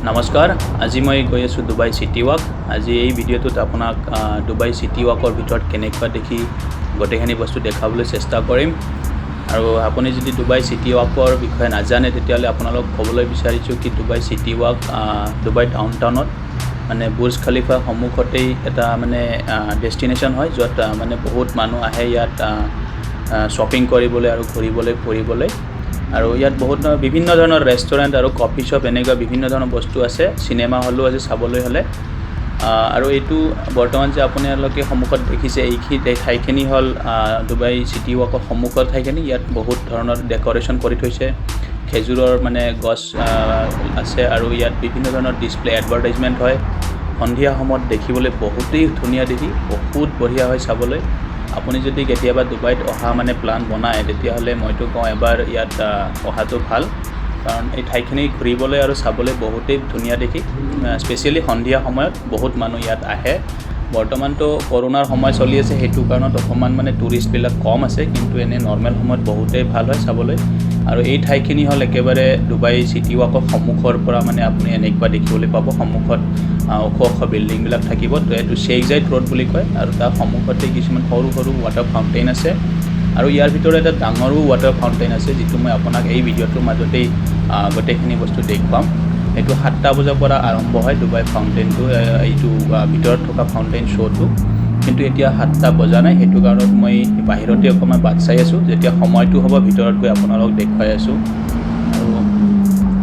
নমস্কাৰ আজি মই গৈ আছোঁ ডুবাই চিটি ৱাক। আজি এই ভিডিঅ'টোত আপোনাক ডুবাই চিটি ৱাকৰ ভিতৰত কেনেকুৱা দেখি গোটেইখিনি বস্তু দেখাবলৈ চেষ্টা কৰিম। আৰু আপুনি যদি ডুবাই চিটি ৱাকৰ বিষয়ে নাজানে তেতিয়াহ'লে আপোনালোক ক'বলৈ বিচাৰিছোঁ কি ডুবাই চিটি ৱাক ডুবাই ডাউনটাউনত মানে বুৰ্জ খালিফা সন্মুখতেই এটা মানে ডেষ্টিনেশ্যন হয়, য'ত মানে বহুত মানুহ আহে ইয়াত শ্বপিং কৰিবলৈ আৰু ঘূৰিবলৈ ফুৰিবলৈ। আৰু ইয়াত বহুত বিভিন্ন ধৰণৰ ৰেষ্টুৰেণ্ট আৰু কফি শ্বপ এনেকুৱা বিভিন্ন ধৰণৰ বস্তু আছে। চিনেমা হলো আছে চাবলৈ হ'লে। আৰু এইটো বৰ্তমান যে আপোনালোকে সন্মুখত দেখিছে এই ঠাইখিনি হ'ল ডুবাই চিটি ৱাকৰ সন্মুখৰ ঠাইখিনি। ইয়াত বহুত ধৰণৰ ডেক'ৰেশ্যন কৰি থৈছে, খেজুৰৰ মানে গছ আছে আৰু ইয়াত বিভিন্ন ধৰণৰ ডিছপ্লে এডভাৰটাইজমেণ্ট হয়। সন্ধিয়া সময়ত দেখিবলৈ বহুতেই ধুনীয়া দেখি, বহুত বঢ়িয়া হয় চাবলৈ। আপুনি যদি কেতিয়াবা ডুবাইত অহা মানে প্লান বনায় তেতিয়াহ'লে মইতো কওঁ এবাৰ ইয়াত অহাটো ভাল, কাৰণ এই ঠাইখিনি ঘূৰিবলৈ আৰু চাবলৈ বহুতেই ধুনীয়া দেখি। স্পেচিয়েলি সন্ধিয়া সময়ত বহুত মানুহ ইয়াত আহে। বৰ্তমানতো কৰোণাৰ সময় চলি আছে, সেইটো কাৰণত অকণমান মানে টুৰিষ্টবিলাক কম আছে, কিন্তু এনে নৰ্মেল সময়ত বহুতেই ভাল হয় চাবলৈ। আৰু এই ঠাইখিনি হ'ল একেবাৰে ডুবাই চিটি ৱাকৰ সন্মুখৰ পৰা মানে আপুনি এনেকুৱা দেখিবলৈ পাব। সন্মুখত ওখ ওখ বিল্ডিংবিলাক থাকিব, তো এইটো শ্বেইখ জায়েদ ৰোড বুলি কয়। আৰু তাৰ সন্মুখতে কিছুমান সৰু সৰু ৱাটাৰ ফাউণ্টেইন আছে, আৰু ইয়াৰ ভিতৰত এটা ডাঙৰো ৱাটাৰ ফাউণ্টেইন আছে, যিটো মই আপোনাক এই ভিডিঅ'টোৰ মাজতেই গোটেইখিনি বস্তু দেখুৱাম। এইটো 7টা বজাৰ পৰা আৰম্ভ হয় ডুবাই ফাউণ্টেইনটো, এইটো ভিতৰত থকা ফাউণ্টেইন শ্ব'টো। কিন্তু এতিয়া 7টা বজা নাই, সেইটো কাৰণত মই বাহিৰতে অকণমান বাট চাই আছোঁ। যেতিয়া সময়টো হ'ব ভিতৰত গৈ আপোনালোকক দেখুৱাই আছোঁ। আৰু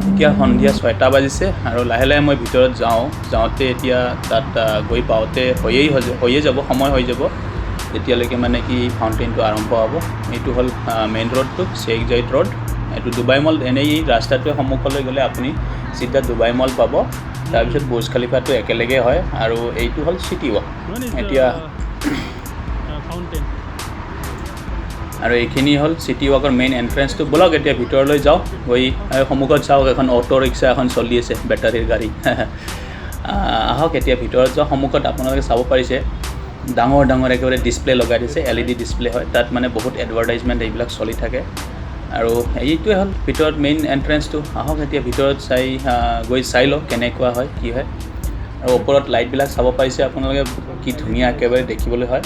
এতিয়া সন্ধিয়া 6টা বাজিছে আৰু লাহে লাহে মই ভিতৰত যাওঁতে এতিয়া তাত গৈ পাওঁতে হৈয়ে যাব, সময় হৈ যাব যেতিয়ালৈকে মানে কি ফাউণ্টেইনটো আৰম্ভ হ'ব। এইটো হ'ল মেইন ৰোডটো, শ্বেইখ জায়েদ ৰোড। এইটো ডুবাই মল। এনেই এই ৰাস্তাটোৱে সন্মুখলৈ গ'লে আপুনি চিধা ডুবাই মল পাব। তাৰপিছত বুৰ্জ খালিফাটো একেলগে হয়, আৰু এইটো হ'ল চিটি ৱাক। এতিয়া আৰু এইখিনি হ'ল চিটি ৱাকৰ মেইন এণ্ট্ৰেঞ্চটো। ব'লক এতিয়া ভিতৰলৈ যাওঁ। গৈ সন্মুখত চাওক, এখন অ'টো ৰিক্সা এখন চলি আছে, বেটাৰীৰ গাড়ী। আহক এতিয়া ভিতৰত যাওঁ। সন্মুখত আপোনালোকে চাব পাৰিছে ডাঙৰ ডাঙৰ একেবাৰে ডিছপ্লে লগাই দিছে, LED ডিছপ্লে হয়। তাত মানে বহুত এডভাৰটাইজমেণ্ট এইবিলাক চলি থাকে। আৰু এইটোৱে হ'ল ভিতৰত মেইন এণ্ট্ৰেঞ্চটো। আহক এতিয়া ভিতৰত গৈ চাই লওঁ কেনেকুৱা হয়, কি হয়। আৰু ওপৰত লাইটবিলাক চাব পাৰিছে আপোনালোকে, কি ধুনীয়া একেবাৰে দেখিবলৈ হয়।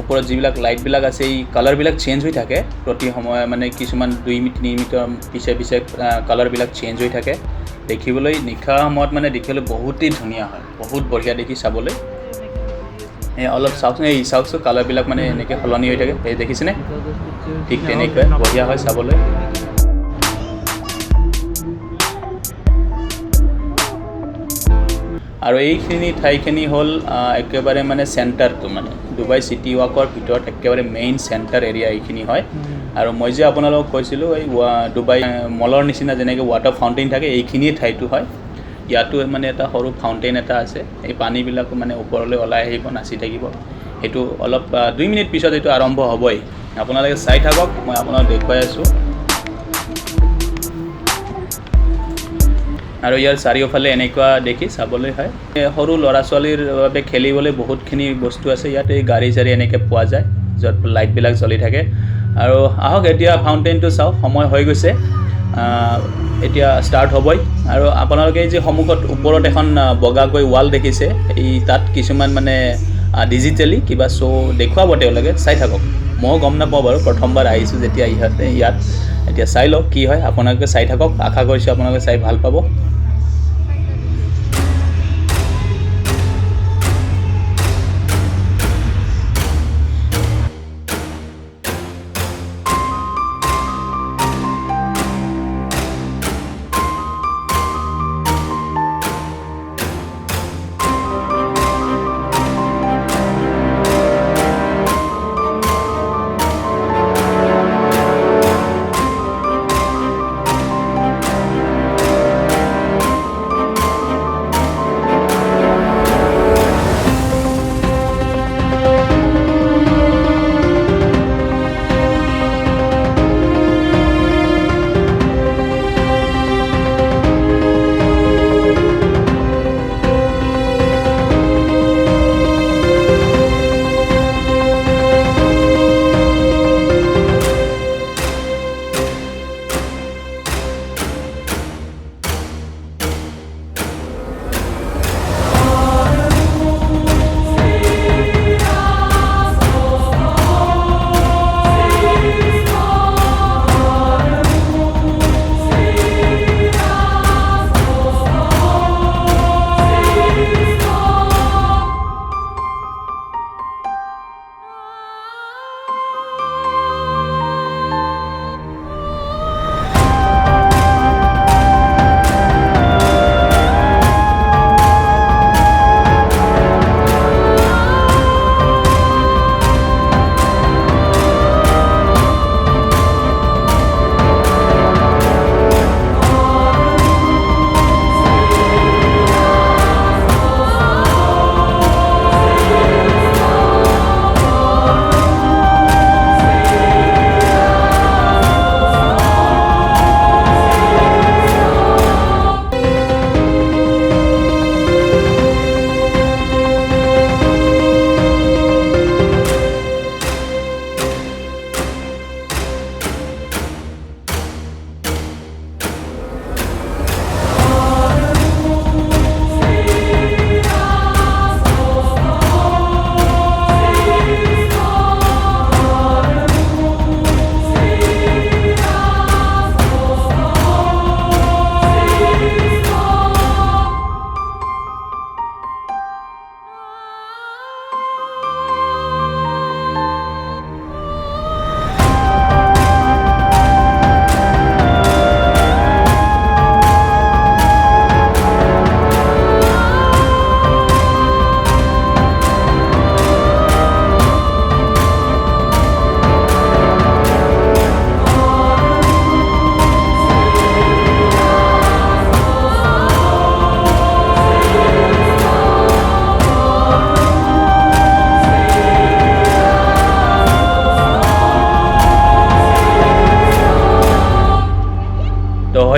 ওপৰত যিবিলাক লাইটবিলাক আছে, এই কালাৰবিলাক চেঞ্জ হৈ থাকে প্ৰতি সময়, মানে কিছুমান 2-3 মিনিটৰ পিছে পিছে কালাৰবিলাক চেঞ্জ হৈ থাকে। দেখিবলৈ নিশা সময়ত মানে দেখিবলৈ বহুতেই ধুনীয়া হয়, বহুত বঢ়িয়া দেখি চাবলৈ। অলপ চাওকচোন, এই চাওকচোন কালাৰবিলাক মানে এনেকৈ সলনি হৈ থাকে, এই দেখিছেনে? ঠিক তেনেকুৱাই বঢ়িয়া হয় চাবলৈ। আৰু এইখিনি ঠাইখিনি হ'ল একেবাৰে মানে চেণ্টাৰটো, মানে ডুবাই চিটি ৱাকৰ ভিতৰত একেবাৰে মেইন চেণ্টাৰ এৰিয়া এইখিনি হয়। আৰু মই যে আপোনালোকক কৈছিলোঁ এই ডুবাই মলৰ নিচিনা যেনেকৈ ৱাটাৰ ফাউণ্টেইন থাকে, এইখিনিয়ে ঠাইটো হয়। ইয়াতো মানে এটা সৰু ফাউণ্টেইন এটা আছে। এই পানীবিলাকো মানে ওপৰলৈ ওলাই আহিব, নাচি থাকিব। সেইটো অলপ 2 মিনিট পিছত এইটো আৰম্ভ হ'বই। আপোনালোকে চাই থাকক, মই আপোনাক দেখুৱাই আছোঁ। আৰু ইয়াৰ চাৰিওফালে এনেকুৱা দেখি চাবলৈ হয়। সৰু ল'ৰা ছোৱালীৰ বাবে খেলিবলৈ বহুতখিনি বস্তু আছে ইয়াত। এই গাড়ী চাড়ী এনেকৈ পোৱা যায়, য'ত লাইটবিলাক জ্বলি থাকে। আৰু আহক এতিয়া ফাউণ্টেইনটো চাওক, সময় হৈ গৈছে, এতিয়া ষ্টাৰ্ট হ'বই। আৰু আপোনালোকে যে সন্মুখত ওপৰত এখন বগাকৈ ৱাল দেখিছে, এই তাত কিছুমান মানে ডিজিটেলি কিবা শ্ব' দেখুৱাব তেওঁলোকে, চাই থাকক। ময়ো গম নাপাওঁ বাৰু, প্ৰথমবাৰ আহিছোঁ যেতিয়া ইয়াত। এতিয়া চাই লওক কি হয়, আপোনালোকে চাই থাকক। আশা কৰিছোঁ আপোনালোকে চাই ভাল পাব।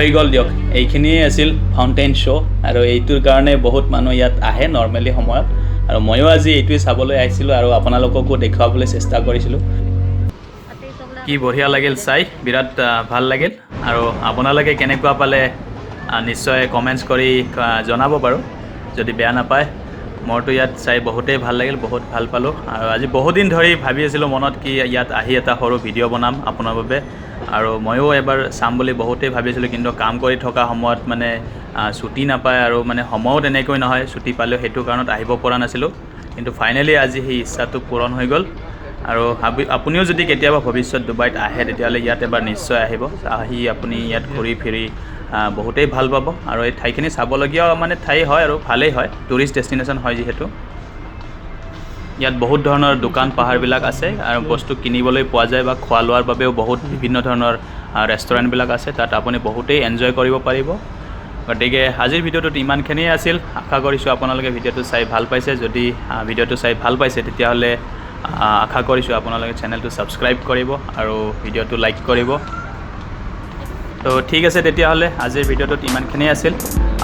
হৈ গ'ল দিয়ক এইখিনিয়ে আছিল ফাউণ্টেইন শ্ব' আৰু এইটোৰ কাৰণে বহুত মানুহ ইয়াত আহে নৰ্মেলি সময়ত আৰু ময়ো আজি এইটোৱে চাবলৈ আহিছিলোঁ আৰু আপোনালোককো দেখুৱাবলৈ চেষ্টা কৰিছিলোঁ কি বঢ়িয়া লাগিল চাই বিৰাট ভাল লাগিল আৰু আপোনালোকে কেনেকুৱা পালে নিশ্চয় কমেণ্টছ কৰি জনাব বাৰু যদি বেয়া নাপায় মোৰতো ইয়াত চাই বহুতেই ভাল লাগিল বহুত ভাল পালোঁ আৰু আজি বহুত দিন ধৰি ভাবি আছিলোঁ মনত কি ইয়াত আহি এটা সৰু ভিডিঅ' বনাম আপোনাৰ বাবে আৰু ময়ো এবাৰ চাম বুলি বহুতেই ভাবিছিলোঁ কিন্তু কাম কৰি থকা সময়ত মানে ছুটি নাপায় আৰু মানে সময়ো তেনেকৈ নহয় ছুটি পালেও সেইটো কাৰণত আহিব পৰা নাছিলোঁ কিন্তু ফাইনেলি আজি সেই ইচ্ছাটো পূৰণ হৈ গ'ল আৰু আপুনিও যদি কেতিয়াবা ভৱিষ্যত ডুবাইত আহে তেতিয়াহ'লে ইয়াত এবাৰ নিশ্চয় আহিব আহি আপুনি ইয়াত ঘূৰি ফিৰি বহুতেই ভাল পাব আৰু এই ঠাইখিনি চাবলগীয়া মানে ঠাই হয় আৰু ভালেই হয় টুৰিষ্ট ডেষ্টিনেশ্যন হয় যিহেতু ইয়াত বহুত ধৰণৰ দোকান পাহাৰবিলাক আছে আৰু বস্তু কিনিবলৈ পোৱা যায় বা খোৱা লোৱাৰ বাবেও বহুত বিভিন্ন ধৰণৰ ৰেষ্টুৰেণ্টবিলাক আছে তাত আপুনি বহুতেই এনজয় কৰিব পাৰিব গতিকে আজিৰ ভিডিঅ'টোত ইমানখিনিয়ে আছিল আশা কৰিছোঁ আপোনালোকে ভিডিঅ'টো চাই ভাল পাইছে যদি ভিডিঅ'টো চাই ভাল পাইছে তেতিয়াহ'লে আশা কৰিছোঁ আপোনালোকে চেনেলটো ছাবস্ক্ৰাইব কৰিব আৰু ভিডিঅ'টো লাইক কৰিব তো ঠিক আছে তেতিয়াহ'লে আজিৰ ভিডিঅ'টোত ইমানখিনিয়ে আছিল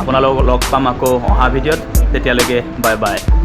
আপোনালোকক লগ পাম আকৌ অহা ভিডিঅ'ত তেতিয়ালৈকে বাই বাই